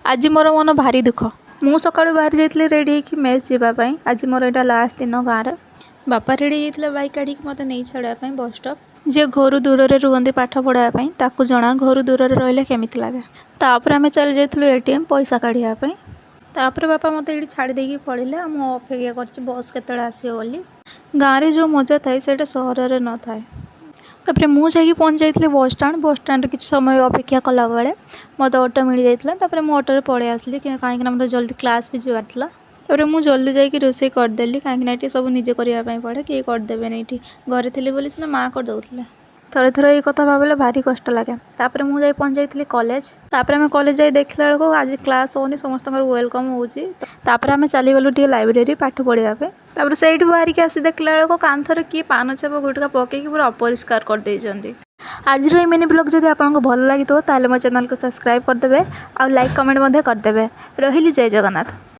आज मोर मन भारी दुख। मु सकाळु बाहरी जाइए रेडी होकर मेस जावाई। आज मोर यहाँ लास्ट दिन गाँव। बापा रेडी होते बाइक काढ़ी मत नहीं छाड़ापी बस स्टॉप। जी घर दूर में रुहति पाठ पढ़ाई ताकू जना घर दूर रही केमी लगे। तापर आम चली जाइलु एटीएम पैसा काढ़ापी। तापर बापा मत ये छाड़ी देकी पड़े मुझे अपेक्षा कर बस केत आसो बोली। गाँव में जो मजा थाए से सहर न थाए। तापर मुझे पहुँच जाइए बस स्टाण किसी समय अपेक्षा कला बेले मत ऑटो मिल जाता। मुझे ऑटो पड़े आसली कहीं मतलब जल्दी क्लास भी जबार था। तापर मुझे जल्दी जाकि रोसे करदेली कहीं सब निजे करने पड़े किए करदेवे नहीं। घरे थी बोली सीना माँ करदे। थरे थरे ये कथा भाविले भारी कष्ट लगे। तापर मुझे पहुँच जाइए कॉलेज। तापर आम कॉलेज जाए देखला बेलू आज क्लास होनी समस्त वेलकम होची। तापर आम चलीगलु टे लाइब्रेरी पाठ पढ़ापे। तापर से बाहर की आसी देखला बेलू कांथर किए पान छाप गुटका पकईकि पूरा अपरिष्कार कर आज मिनी ब्लॉग जब आपको भल लगी ताल मो चैनल को सब्सक्राइब करदे और लाइक कमेंट करदे। रही जय जगन्नाथ।